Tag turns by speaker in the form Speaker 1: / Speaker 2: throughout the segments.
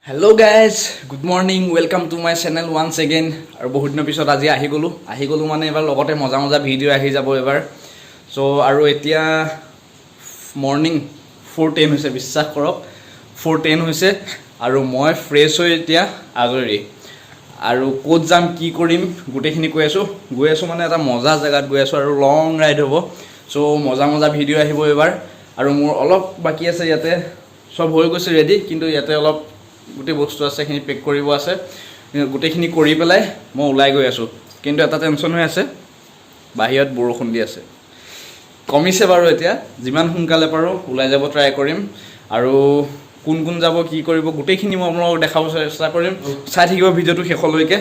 Speaker 1: Hello guys, good morning, welcome to my channel once again. আৰু বহুত দিনৰ পিছত আজি আহি গলো মানে এবাৰ লগতে মজা ভিডিঅ' আহি যাব এবাৰ। সো আৰু এতিয়া মৰ্নিং 4:10 হৈছে, বিশ্বাস কৰক 4:10 হৈছে আৰু মই ফ্ৰেছ হৈ এতিয়া আজৰি। আৰু ক'ত যাম কি কৰিম গোটেইখিনি গৈ আছো মানে এটা মজা জেগাত গৈ আছো আৰু লং ৰাইড হ'ব। সো মজা ভিডিঅ' আহিব এবাৰ। আৰু মোৰ অলপ বাকি আছে, ইয়াতে সব হৈ গৈছে ৰেডি, কিন্তু ইয়াতে অলপ গোটেই বস্তু আছে, সেইখিনি পেক কৰিব আছে। গোটেইখিনি কৰি পেলাই মই ওলাই গৈ আছোঁ, কিন্তু এটা টেনশ্যন হৈ আছে, বাহিৰত বৰষুণ দি আছে। কমিছে বাৰু এতিয়া, যিমান সোনকালে পাৰোঁ ওলাই যাব ট্ৰাই কৰিম। আৰু কোন যাব কি কৰিব গোটেইখিনি মই আপোনালোকক দেখাব চেষ্টা কৰিম। চাই থাকিব ভিডিঅ'টো শেষলৈকে।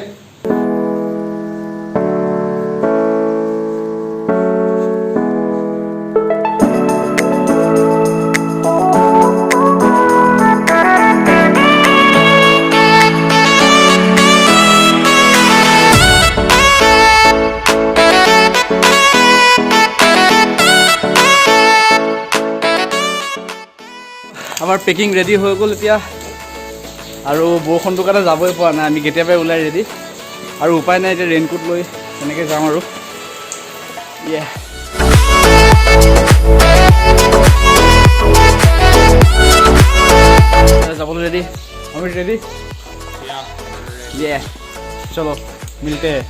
Speaker 1: আমাৰ পেকিং ৰেডি হৈ গ'ল এতিয়া, আৰু বৰষুণটোৰ কাৰণে যাবই পৰা নাই। আমি কেতিয়াবাই ওলাই ৰেডি, আৰু উপায় নাই, এতিয়া ৰেইনকোট লৈ তেনেকৈ যাম আৰু যাবলৈ ৰেডি। আমি ৰেডি, চলো মিলতে हैं।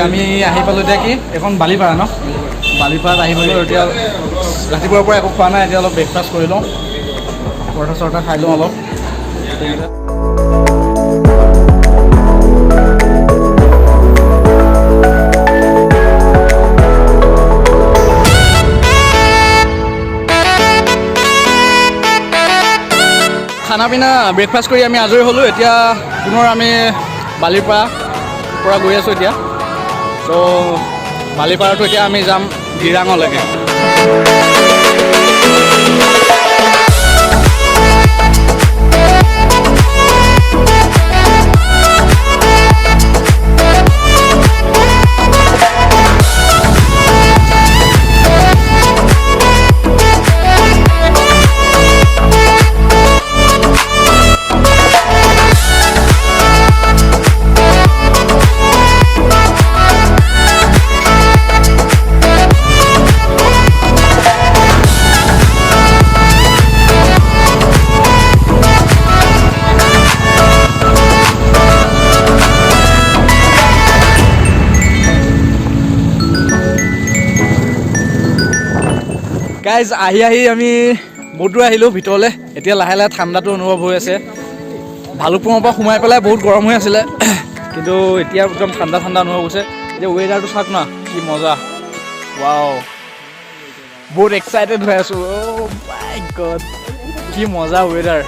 Speaker 1: আমি আহি পালোঁ এতিয়া কি এখন বালিপাৰা ন, বালিপাৰাত আহি পালোঁ। এতিয়া ৰাতিপুৱাৰ পৰা একো খোৱা নাই, এতিয়া অলপ ব্ৰেকফাষ্ট কৰি লওঁ, পৰঠা চৰঠা খাই লওঁ অলপ। খানা পিনা ব্ৰেকফাষ্ট কৰি আমি আজৰি হ'লোঁ। এতিয়া পুনৰ আমি বালিপাৰা পৰা গৈ আছোঁ এতিয়া। ত' বালিপাৰাটো এতিয়া আমি যাম দিৰাঙলৈকে। গাইজ আহি আমি বহুত দূৰ আহিলোঁ ভিতৰলৈ। এতিয়া লাহে লাহে ঠাণ্ডাটো অনুভৱ হৈ আছে। ভালুকপুঙৰ পৰা সোমাই পেলাই বহুত গৰম হৈ আছিলে, কিন্তু এতিয়া একদম ঠাণ্ডা অনুভৱ হৈছে। এতিয়া ৱেডাৰটো চাওক না, কি মজা। ৱাও, বহুত এক্সাইটেড হৈ আছোঁ। অ' মাই গড, কি মজা ৱেডাৰ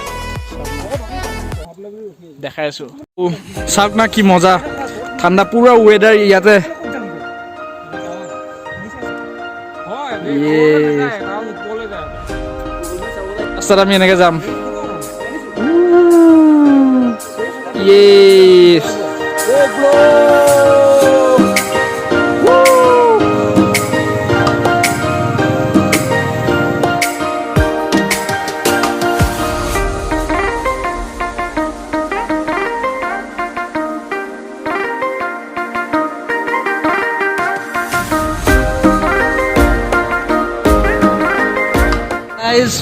Speaker 1: দেখাই আছোঁ। চাওক না কি মজা ঠাণ্ডা পুৰা ৱেডাৰ ইয়াতে। ৰাস্তাত আমি এনেকে যাম।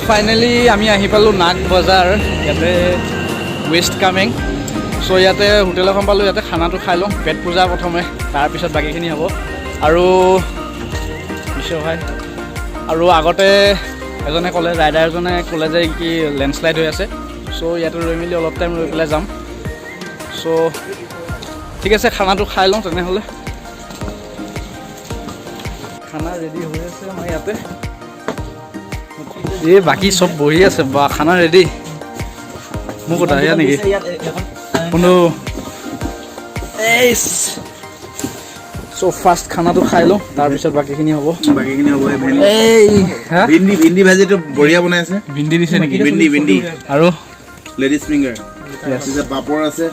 Speaker 1: ফাইনেলি আমি আহি পালোঁ নাগ বজাৰ, ইয়াতে ৱেষ্ট কামেং। চ' ইয়াতে হোটেল এখন পালোঁ, ইয়াতে খানাটো খাই লওঁ, পেট পূজা প্ৰথমে, তাৰপিছত বাকীখিনি হ'ব। আৰু আৰু আগতে ৰাইডাৰ এজনে ক'লে যে কি লেণ্ডশ্লাইড হৈ আছে। চ' ইয়াতে ৰৈ মেলি অলপ টাইম ৰৈ পেলাই যাম। চ' ঠিক আছে, খানাটো খাই লওঁ তেনেহ'লে। খানা ৰেডি হৈ আছে আমাৰ ইয়াতে। এই বাকী চব বহি আছে বা খানা ৰেডি। মোক কথা এয়া নেকি কোনো চ' ফাৰ্ষ্ট খানাটো খাই লওঁ, তাৰপিছত বাকীখিনি হ'ব।
Speaker 2: এই ভিন্দি ভাজিটো বঢ়িয়া বনাই আছে।
Speaker 1: ভিন্দি দিছে নেকি?
Speaker 2: ভিন্দি
Speaker 1: আৰু
Speaker 2: লেডিজ ফিংগাৰ, পাপৰ আছে,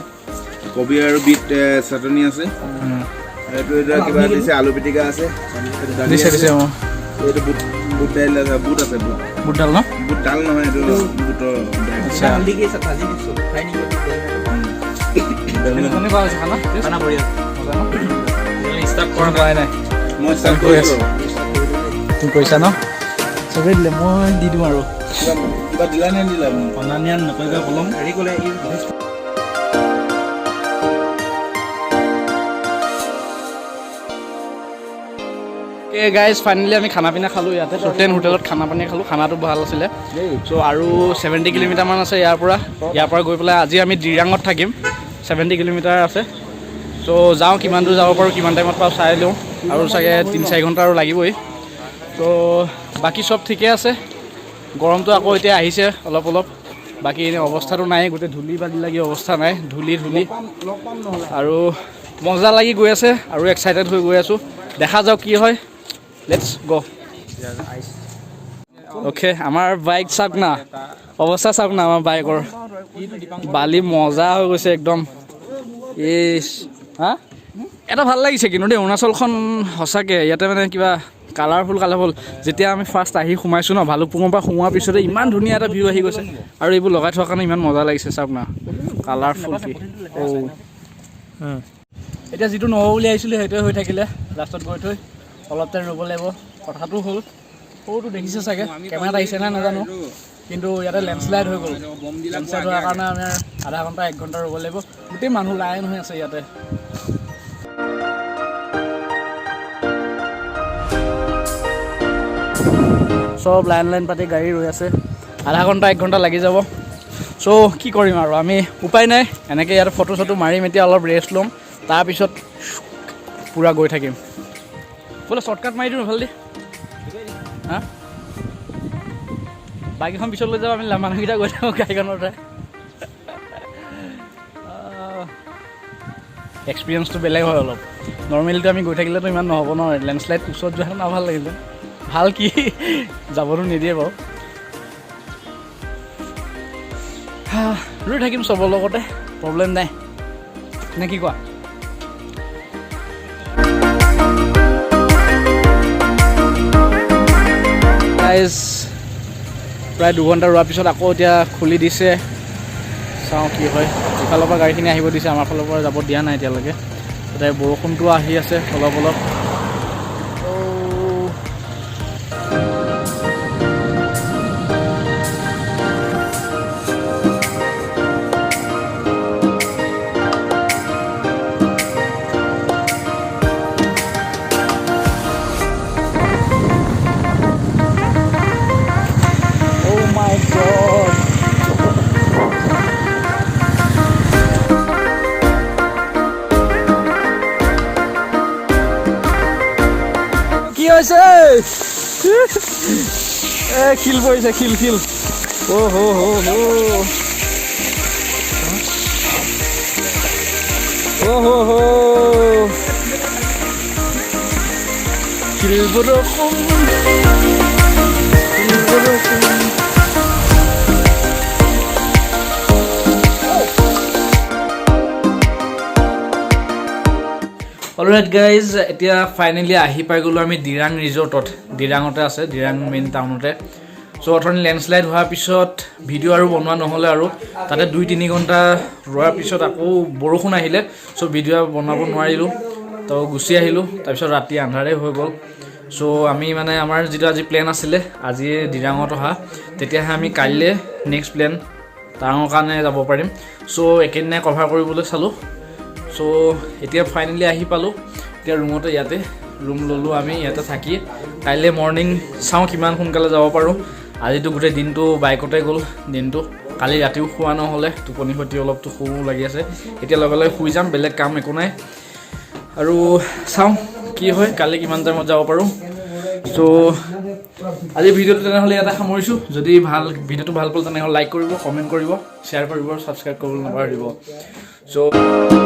Speaker 2: কবি আৰু বিট চাটনি আছে, এইটো কিবা দিছে, আলু পিটিকা আছে,
Speaker 1: দিছে অঁ।
Speaker 2: এইটো বুট দাইল আছে, বুট আছে,
Speaker 1: বুট ডাল ন?
Speaker 2: বুট ডাল নহয়, এইটো বুটৰ
Speaker 1: আচ্ছা খানা বঢ়িয়া ষ্টাৰ্ট কৰা নাই।
Speaker 2: মই ষ্টাৰ্ট কৰিছোঁ।
Speaker 1: তুমি কৰিছা ন? চবেই দিলে, মই দি দিওঁ আৰু।
Speaker 2: কিবা দিলা নে দিলা?
Speaker 1: অনানিয়ান নকৰিবা কলম হেৰি ক'লে গাইজ ফাইনেলি আমি খানা পিনা খালোঁ ইয়াতে টোটেন হোটেলত খানা পানী খালোঁ। খানাটো ভাল আছিলে। চ' আৰু 70 কিলোমিটাৰমান আছে ইয়াৰ পৰা গৈ পেলাই আজি আমি দিৰাঙত থাকিম। 70 কিলোমিটাৰ আছে। চ' যাওঁ, কিমান দূৰ যাব পাৰোঁ, কিমান টাইমত পাওঁ চাই লওঁ। আৰু চাগে 3-4 ঘণ্টা আৰু লাগিবই। চ' বাকী চব ঠিকে আছে। গৰমটো আকৌ এতিয়া আহিছে অলপ অলপ। বাকী এনেই অৱস্থাটো নাই, গোটেই ধূলি বালি লাগি অৱস্থা নাই, ধূলি আৰু মজা লাগি গৈ আছে আৰু এক্সাইটেড হৈ গৈ আছোঁ। দেখা যাওক কি হয়। লেটছ গ'। অ'কে, আমাৰ বাইক চাওক না, অৱস্থা চাওক না আমাৰ বাইকৰ। বালি মজা হৈ গৈছে একদম। হা এটা ভাল লাগিছে কিন্তু দেই অৰুণাচলখন সঁচাকৈ। ইয়াতে মানে কিবা কালাৰফুল যেতিয়া আমি ফাৰ্ষ্ট আহি সোমাইছোঁ ন, ভালুকপুঙৰ পৰা সোমোৱাৰ পিছতে ইমান ধুনীয়া এটা ভিউ আহি গৈছে। আৰু এইবোৰ লগাই থোৱাৰ কাৰণে ইমান মজা লাগিছে চাওক না, কালাৰফুল কি। এতিয়া যিটো নহ'ব বুলি আহিছিলোঁ সেইটোৱে হৈ থাকিলে। লাষ্টত গৈ থৈ অলপ টাইম ৰ'ব লাগিব। কথাটো হ'ল সৰুটো দেখিছে চাগে, কেমেৰাত আহিছে নাই নাজানো, কিন্তু ইয়াতে লেণ্ডশ্লাইড হৈ গ'ল। লেণ্ডশ্লাইড হোৱাৰ কাৰণে আমাৰ আধা ঘণ্টা 1 ঘণ্টা ৰ'ব লাগিব। গোটেই মানুহ লাইন হৈ আছে ইয়াতে। চব লাইন পাতি গাড়ী ৰৈ আছে। আধা ঘণ্টা 1 ঘণ্টা লাগি যাব। চ' কি কৰিম আৰু আমি, উপায় নাই। এনেকৈ ইয়াতে ফটো চটো মাৰিম, এতিয়া অলপ ৰেষ্ট ল'ম, তাৰপিছত পূৰা গৈ থাকিম। বোলে শ্বৰ্টকাট মাৰি দিওঁ ভাল দি। হা বাইক এখন পিছত লৈ যাওঁ, আমি মানুহকেইটা গৈ থাকোঁ গাড়ীখনতে। এক্সপিৰিয়েঞ্চটো বেলেগ হয় অলপ। নৰ্মেলিটো আমি গৈ থাকিলেতো ইমান নহ'ব ন, লেণ্ডশ্লাইড ওচৰত যোৱা না ভাল লাগিলে। ভাল কি যাবতো নিদিয়ে বাৰু। ৰৈ থাকিম চবৰ লগতে, প্ৰব্লেম নাই নে কি কোৱা? গাইজ প্ৰায় 2 ঘণ্টা ৰোৱাৰ পিছত আকৌ এতিয়া খুলি দিছে। চাওঁ কি হয়। ইফালৰ পৰা গাড়ীখিনি আহিব দিছে, আমাৰ ফালৰ পৰা যাব দিয়া নাই এতিয়ালৈকে। তাতে বৰষুণটো আহি আছে অলপ অলপ। কি হৈছে? শিল পৰিছে, শিল। অ' হো শিল বৰষুণ। অলৰাইট গাইজ, এতিয়া ফাইনেলি আহি পাই গ'লোঁ আমি দিৰাং ৰিজৰ্টত। দিৰাঙতে আছে, দিৰাং মেইন টাউনতে। চ' অথনি লেণ্ডশ্লাইড হোৱাৰ পিছত ভিডিঅ' আৰু বনোৱা নহ'লে, আৰু তাতে 2-3 ঘণ্টা ৰোৱাৰ পিছত আকৌ বৰষুণ আহিলে। চ' ভিডিঅ' বনাব নোৱাৰিলোঁ, তো গুচি আহিলোঁ। তাৰপিছত ৰাতি আন্ধাৰেই হৈ গ'ল। চ' আমি মানে আমাৰ যিটো আজি প্লেন আছিলে, আজি দিৰাঙত অহা, তেতিয়াহে আমি কাইলৈ নেক্সট প্লেন টাৱাঙৰ কাৰণে যাব পাৰিম। চ' একেদিনাই কভাৰ কৰিবলৈ চালোঁ। চ' এতিয়া ফাইনেলি আহি পালোঁ। এতিয়া ৰুমতে, ইয়াতে ৰুম ল'লোঁ আমি, ইয়াতে থাকি কাইলৈ মৰ্ণিং চাওঁ কিমান সোনকালে যাব পাৰোঁ। আজিতো গোটেই দিনটো বাইকতে গ'ল দিনটো। কালি ৰাতিও শোৱা নহ'লে, টোপনি সৈতে অলপতো শুও লাগি আছে। এতিয়া লগে লগে শুই যাম, বেলেগ কাম একো নাই। আৰু চাওঁ কি হয়, কালি কিমান টাইমত যাব পাৰোঁ। চ' আজি ভিডিঅ'টো তেনেহ'লে ইয়াতে সামৰিছোঁ। যদি ভিডিঅ'টো ভাল পালে তেনেহ'লে লাইক কৰিব, কমেণ্ট কৰিব, শ্বেয়াৰ কৰিব, ছাবস্ক্ৰাইব কৰিবলৈ নাপাহৰিব। চ'